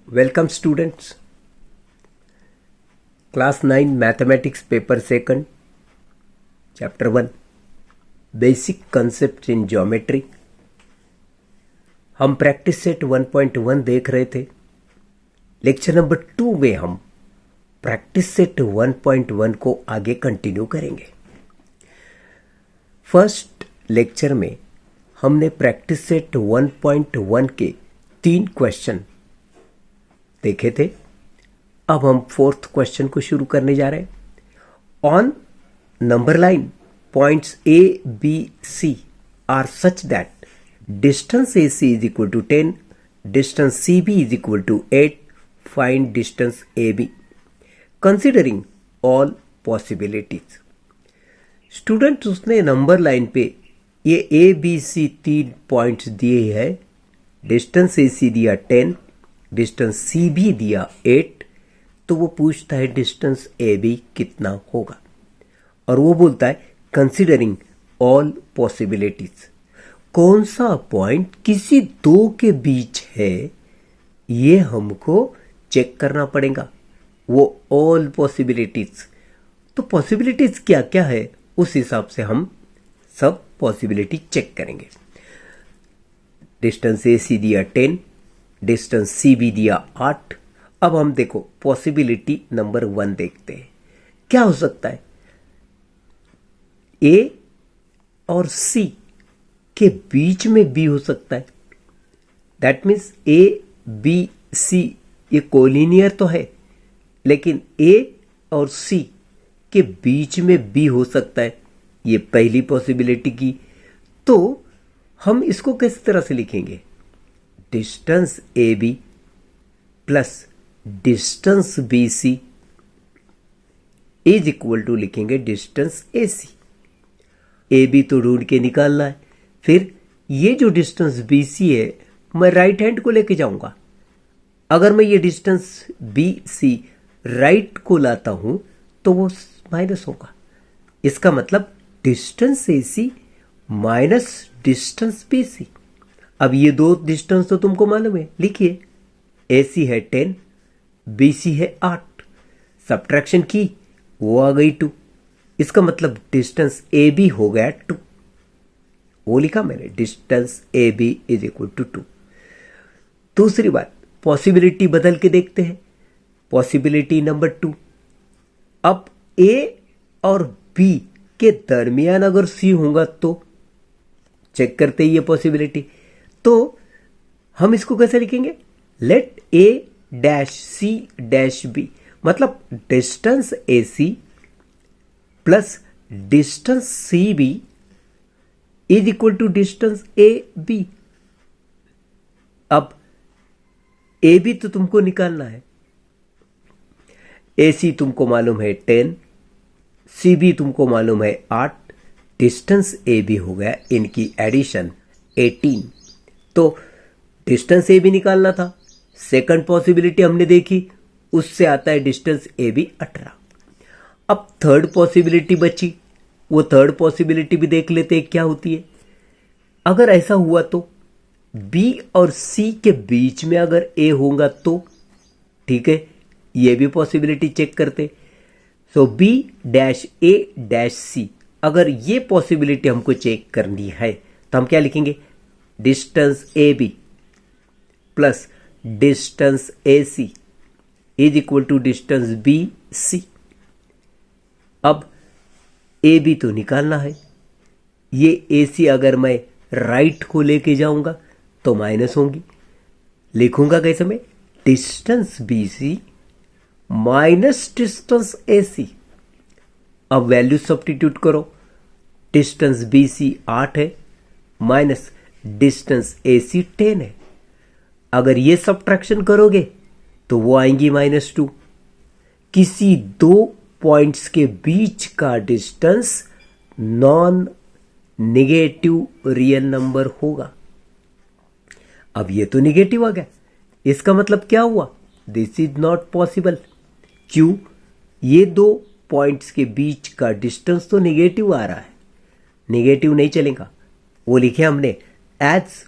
Welcome students. Class 9 Mathematics Paper 2 Chapter 1 Basic Concepts in Geometry. हम practice set 1.1 देख रहे थे. लेक्चर नंबर 2 में हम प्रैक्टिस सेट 1.1 को आगे कंटिन्यू करेंगे. फर्स्ट लेक्चर में हमने प्रैक्टिस सेट 1.1 के 3 क्वेश्चन देखे थे. अब हम फोर्थ क्वेश्चन को शुरू करने जा रहे हैं. On number line points A B C are such that distance A C is equal to 10, distance C B is equal to 8. Find distance A B considering all possibilities. Student उसने number line पे ये ए B सी 3 points दिए हैं. Distance A सी दिया 10, distance C B दिया 8. तो वो पूछता है डिस्टेंस ए बी कितना होगा, और वो बोलता है कंसिडरिंग ऑल पॉसिबिलिटीज. कौन सा पॉइंट किसी दो के बीच है ये हमको चेक करना पड़ेगा. वो ऑल पॉसिबिलिटीज, तो पॉसिबिलिटीज क्या क्या है उस हिसाब से हम सब पॉसिबिलिटी चेक करेंगे. डिस्टेंस ए सी दिया 10, डिस्टेंस सी बी दिया 8. अब हम देखो पॉसिबिलिटी नंबर 1 देखते हैं. क्या हो सकता है? ए और सी के बीच में बी हो सकता है. That means A B C ये कोलिनियर तो है, लेकिन ए और सी के बीच में बी हो सकता है. ये पहली पॉसिबिलिटी की. तो हम इसको किस तरह से लिखेंगे? Distance A B plus distance B C is equal to लिखेंगे distance A C. A B तो ढूंढ के निकालना है. फिर ये जो डिस्टेंस बी सी है मैं राइट हैंड को लेके जाऊंगा. अगर मैं ये डिस्टेंस बी सी राइट को लाता हूं तो वो माइनस होगा. इसका मतलब distance A C minus distance B C. अब ये दो डिस्टेंस तो तुमको मालूम है, लिखिए. ए सी है 10, बी सी है 8. सब्ट्रैक्शन की, वो आ गई 2. इसका मतलब डिस्टेंस ए बी हो गया 2. वो लिखा मैंने, distance A B is equal to 2. दूसरी बात, पॉसिबिलिटी बदल के देखते हैं. Possibility number 2. अब ए और बी के दरमियान अगर सी होगा तो चेक करते ही ये पॉसिबिलिटी. तो हम इसको कैसे लिखेंगे? Let A dash C dash B, मतलब distance A C plus distance C B is equal to distance A B. अब ए बी तो तुमको निकालना है. ए सी तुमको मालूम है 10, सी बी तुमको मालूम है 8. डिस्टेंस ए बी हो गया इनकी एडिशन 18. तो डिस्टेंस ए बी निकालना था. सेकंड पॉसिबिलिटी हमने देखी, उससे आता है डिस्टेंस ए बी 18. अब थर्ड पॉसिबिलिटी बची, वो थर्ड पॉसिबिलिटी भी देख लेते हैं क्या होती है. अगर ऐसा हुआ तो बी और सी के बीच में अगर ए होगा तो ठीक है, ये भी पॉसिबिलिटी चेक करते. सो बी डैश ए डैश सी, अगर ये पॉसिबिलिटी हमको चेक करनी है तो हम क्या लिखेंगे? Distance A B plus distance A C is equal to distance B C. अब ए बी तो निकालना है. ये ए सी अगर मैं राइट को लेके जाऊंगा तो माइनस होंगी. लिखूंगा कैसे मैं? Distance B C minus distance A C. अब वैल्यू सब्स्टिट्यूट करो. डिस्टेंस बी सी 8 है माइनस डिस्टेंस ए सी 10 है. अगर ये सब्ट्रैक्शन करोगे तो वो आएंगी -2. किसी दो पॉइंट्स के बीच का distance non negative real number होगा. अब ये तो नेगेटिव आ गया. इसका मतलब क्या हुआ? This is not possible. क्यों? ये दो पॉइंट्स के बीच का डिस्टेंस तो नेगेटिव आ रहा है. नेगेटिव नहीं चलेगा. वो लिखे हमने as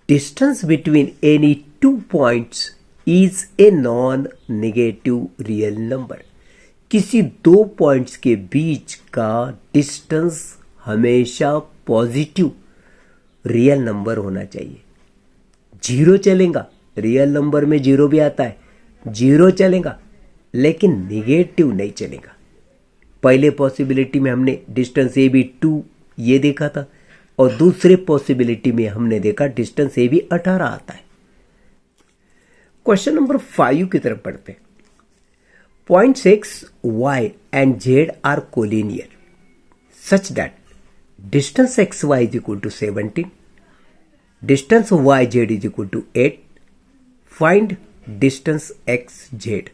distance between any two points is a non negative real number. किसी दो पॉइंट्स के बीच का डिस्टेंस हमेशा पॉजिटिव रियल नंबर होना चाहिए। जीरो चलेगा, रियल नंबर में जीरो भी आता है, जीरो चलेगा, लेकिन नेगेटिव नहीं चलेगा। पहले पॉसिबिलिटी में हमने डिस्टेंस ए बी 2 ये देखा था, और दूसरे पॉसिबिलिटी में हमने देखा डिस्टेंस ए बी 18 आता है। क्वेश्चन नंबर 5 की तरफ पढ़ते हैं। Points X Y and Z are collinear such that distance X Y is equal to 17, distance Y Z is equal to 8, find distance X Z.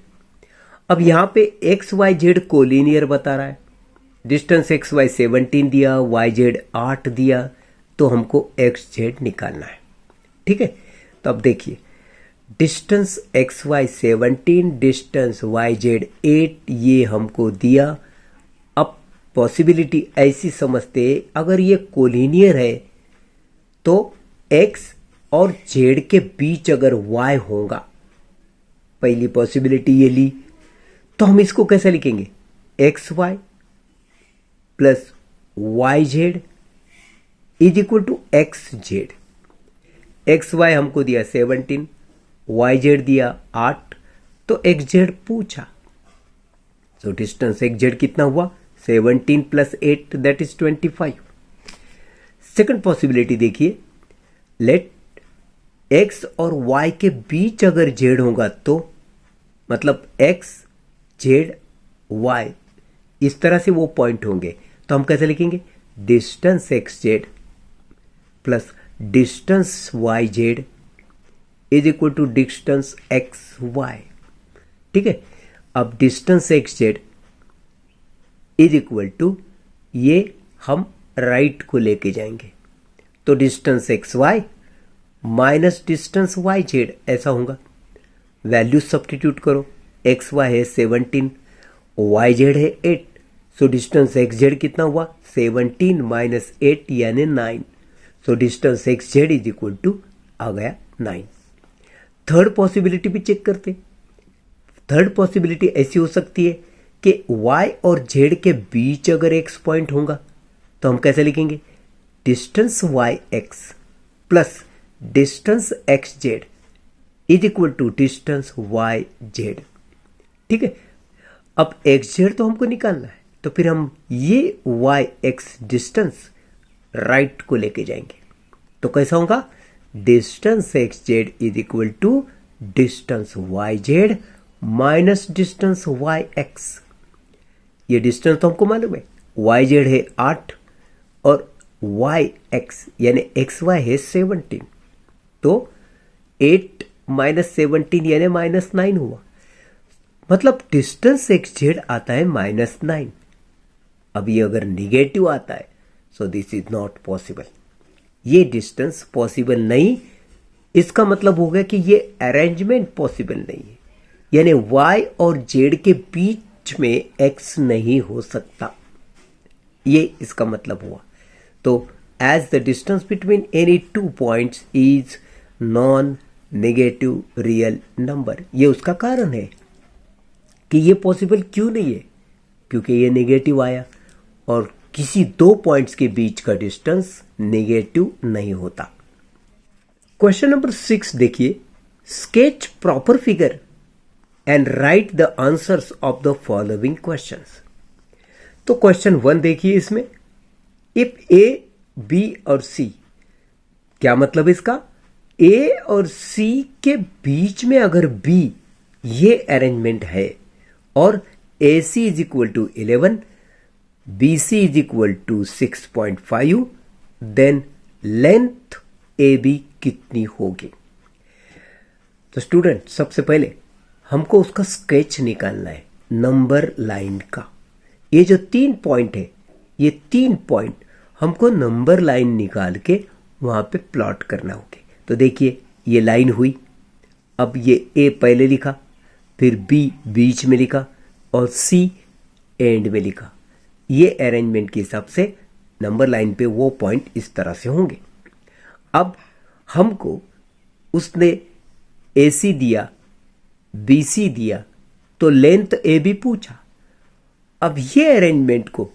अब यहां पे एक्स वाई जेड कोलिनियर बता रहा है, डिस्टेंस एक्स वाई 17 दिया, Y Z 8 दिया, तो हमको एक्स जेड निकालना है। ठीक है, तो अब देखिए distance X Y 17, distance Y Z 8 ये हमको दिया। अब पॉसिबिलिटी ऐसी समझते हैं, अगर ये कोलिनियर है तो एक्स और जेड के बीच अगर वाई होगा, पहली पॉसिबिलिटी ये ली, तो हम इसको कैसे लिखेंगे, X Y plus Y Z is equal to X Z. X Y हमको दिया 17, वाई जेड दिया 8, तो एक्स जेड पूछा, तो डिस्टेंस एक्स जेड कितना हुआ, 17 plus 8 that is 25। Second possibility देखिए, लेट एक्स और वाई के बीच अगर जेड होगा तो मतलब एक्स जेड वाई इस तरह से वो पॉइंट होंगे, तो हम कैसे लिखेंगे, distance X Z plus distance Y Z is equal to distance X Y. ठीक है, अब distance X Z is equal to, ये हम राइट को लेके जाएंगे, तो distance X Y minus distance Y Z ऐसा होगा। वैल्यू सब्स्टिट्यूट करो, एक्स वाई है 17, वाई जेड है 8, सो डिस्टेंस एक्स जेड कितना हुआ, 17 माइनस 8 यानी 9, so distance X Z is equal to आ गया 9। थर्ड पॉसिबिलिटी भी चेक करते। थर्ड पॉसिबिलिटी ऐसी हो सकती है कि y और z के बीच अगर x पॉइंट होगा, तो हम कैसे लिखेंगे, distance Y X plus distance X Z is equal to distance Y Z. ठीक है, अब एक्स जेड तो हमको निकालना है, तो फिर हम ये वाई एक्स डिस्टेंस राइट को लेके जाएंगे, तो कैसा होगा, distance X Z is equal to distance Y Z minus distance Y X. ये डिस्टेंस तो हमको मालूम है, वाई जेड है 8 और वाई एक्स यानी एक्स वाई है 17, तो 8 माइनस 17 यानी माइनस 9 हुआ, मतलब डिस्टेंस एक्स जेड आता है -9। अब ये अगर निगेटिव आता है, so this is not possible, ये डिस्टेंस पॉसिबल नहीं। इसका मतलब हो गया कि ये अरेंजमेंट पॉसिबल नहीं है, यानी y और z के बीच में x नहीं हो सकता, ये इसका मतलब हुआ। तो as the distance between any two points is non negative real number, ये उसका कारण है कि ये पॉसिबल क्यों नहीं है, क्योंकि ये नेगेटिव आया और किसी दो पॉइंट्स के बीच का डिस्टेंस नेगेटिव नहीं होता। क्वेश्चन नंबर 6 देखिए, sketch proper figure and right the answers of the following questions. तो क्वेश्चन 1 देखिए, इसमें इफ ए बी और सी, क्या मतलब इसका, ए और सी के बीच में अगर बी ये अरेंजमेंट है और A C is equal to 11, B C is equal to 6.5, then length A B कितनी होगी। तो स्टूडेंट सबसे पहले हमको उसका स्केच निकालना है नंबर लाइन का। ये जो 3 पॉइंट है, ये 3 पॉइंट हमको नंबर लाइन निकाल के वहां पे प्लॉट करना होगा। तो देखिए ये लाइन हुई, अब ये ए पहले लिखा, फिर बी बीच में लिखा और सी एंड में लिखा। ये अरेंजमेंट के हिसाब से नंबर लाइन पे वो पॉइंट इस तरह से होंगे। अब हमको उसने AC दिया BC दिया तो लेंथ AB पूछा। अब ये अरेंजमेंट को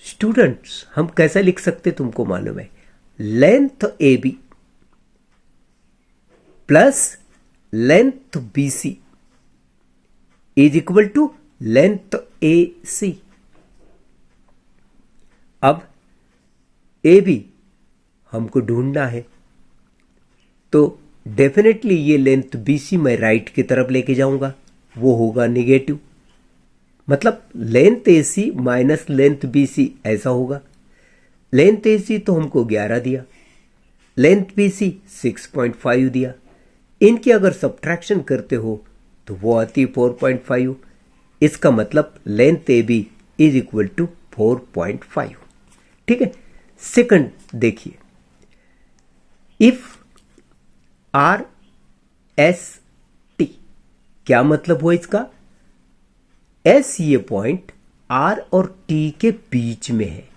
स्टूडेंट्स हम कैसा लिख सकते तुमको मालूम है? Length AB plus length BC is equal to length AC। अब AB हमको ढूंढना है, तो डेफिनेटली ये लेंथ BC मैं राइट की तरफ लेके जाऊंगा, वो होगा नेगेटिव, मतलब length AC minus length BC ऐसा होगा। लेंथ AC तो हमको 11 दिया, लेंथ BC 6.5 दिया। इनकी अगर सब्ट्रैक्शन करते हो तो वो आती 4.5। इसका मतलब length AB is equal to 4.5। ठीक है। सेकंड देखिए, इफ RST, क्या मतलब हुआ इसका? S ये पॉइंट R और T के बीच में है।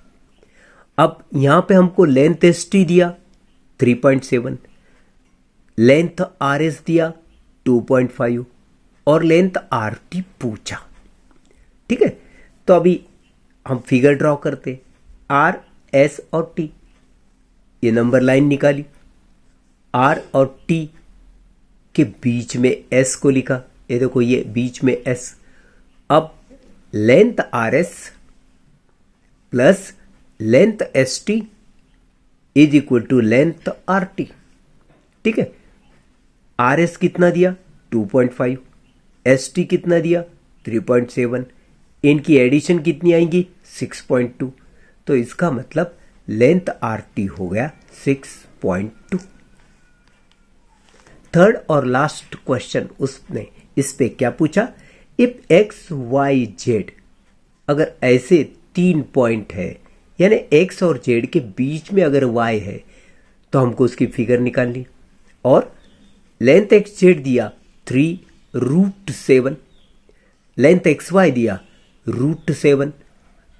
अब यहां पे हमको लेंथ ST दिया 3.7, लेंथ RS दिया 2.5 और लेंथ RT पूछा। ठीक है, तो अभी हम फिगर ड्रॉ करते। R, S और T, ये नंबर लाइन निकाली। R और T के बीच में S को लिखा, ये देखो ये बीच में S। अब length RS plus length ST is equal to length RT। ठीक है, RS कितना दिया 2.5, ST कितना दिया 3.7, इनकी एडिशन कितनी आएंगी 6.2, तो इसका मतलब लेंथ RT हो गया 6.2। थर्ड और लास्ट क्वेश्चन उसने इस पे क्या पूछा? इफ XYZ, अगर ऐसे 3 पॉइंट है, यानी X और Z के बीच में अगर Y है, तो हमको उसकी फिगर निकालनी। और लेंथ XZ दिया 3√7, लेंथ XY दिया √7,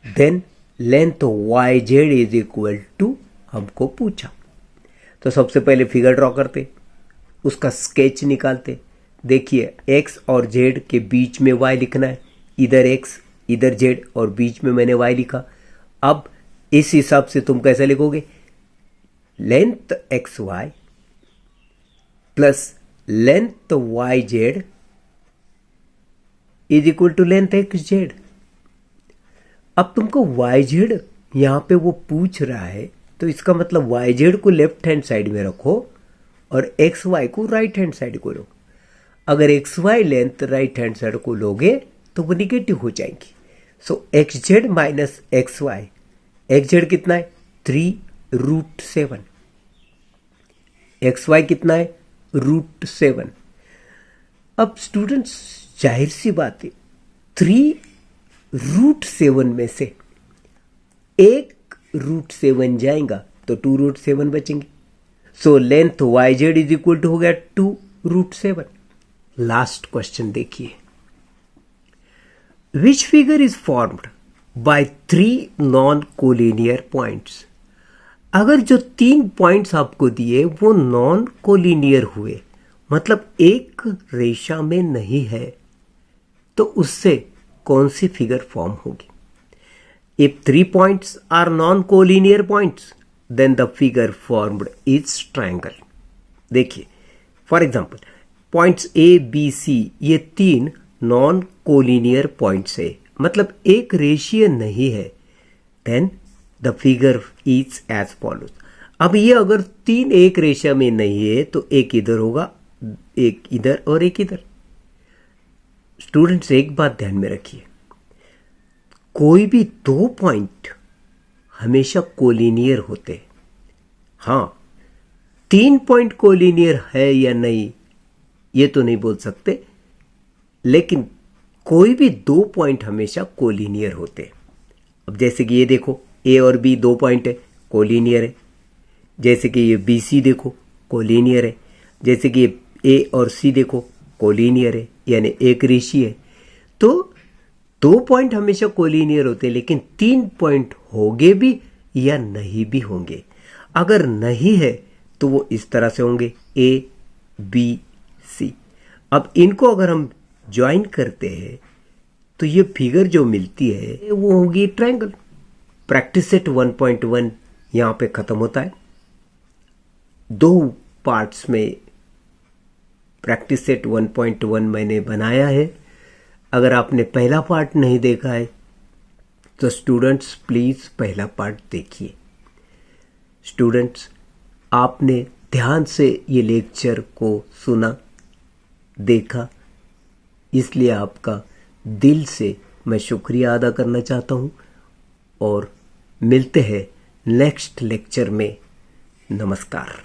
then length YZ is equal to हमको पूछा। तो सबसे पहले फिगर ड्रॉ करते, उसका स्केच निकालते। देखिए X और Z के बीच में Y लिखना है, इधर X इधर Z और बीच में मैंने Y लिखा। अब इस हिसाब से तुम कैसे लिखोगे? Length XY plus length YZ is equal to length XZ। अब तुमको YZ यहां पे वो पूछ रहा है, तो इसका मतलब YZ को लेफ्ट हैंड साइड में रखो और XY को राइट हैंड साइड को लो। अगर XY length right hand side को लोगे तो वो निगेटिव हो जाएंगी। सो XZ माइनस XY, XZ कितना है 3√7, XY कितना है √7। अब स्टूडेंट्स जाहिर सी बात है 3√7 में से एक √7 जाएगा तो 2√7 बचेंगे। So length YZ is equal to हो गया 2√7। लास्ट क्वेश्चन देखिए, which figure is formed by 3 non collinear points. अगर जो 3 पॉइंट्स आपको दिए वो नॉन कोलिनियर हुए, मतलब एक रेखा में नहीं है, तो उससे कौन सी फिगर फॉर्म होगी? If 3 points are non collinear points then the figure formed is triangle. देखिए for example points A, B, C ये 3 नॉन कोलिनियर पॉइंट्स है, मतलब एक रेशियो नहीं है, then the figure is as follows. अब ये अगर 3 एक रेशियो में नहीं है तो एक इधर होगा, एक इधर और एक इधर। स्टूडेंट्स एक बात ध्यान में रखिए, कोई भी 2 पॉइंट हमेशा कोलिनियर होते। हाँ, 3 पॉइंट कोलिनियर है या नहीं ये तो नहीं बोल सकते, लेकिन कोई भी 2 पॉइंट हमेशा कोलिनियर होते। अब जैसे कि ये देखो A और B 2 पॉइंट है, कोलिनियर है। जैसे कि ये BC देखो कोलिनियर है। जैसे कि ये A और C देखो कोलिनियर है, यानी एक रेशियो है। तो 2 पॉइंट हमेशा कोलिनियर होते, लेकिन 3 पॉइंट होंगे भी या नहीं भी होंगे। अगर नहीं है तो वो इस तरह से होंगे A, B, C। अब इनको अगर हम ज्वाइन करते हैं तो ये फिगर जो मिलती है वो होगी ट्रायंगल। प्रैक्टिस सेट 1.1 यहाँ पे खत्म होता है। 2 पार्ट्स में प्रैक्टिस सेट 1.1 मैंने बनाया है। अगर आपने पहला पार्ट नहीं देखा है तो स्टूडेंट्स प्लीज पहला पार्ट देखिए। स्टूडेंट्स, आपने ध्यान से ये लेक्चर को सुना, देखा, इसलिए आपका दिल से मैं शुक्रिया अदा करना चाहता हूँ और मिलते हैं नेक्स्ट लेक्चर में। नमस्कार।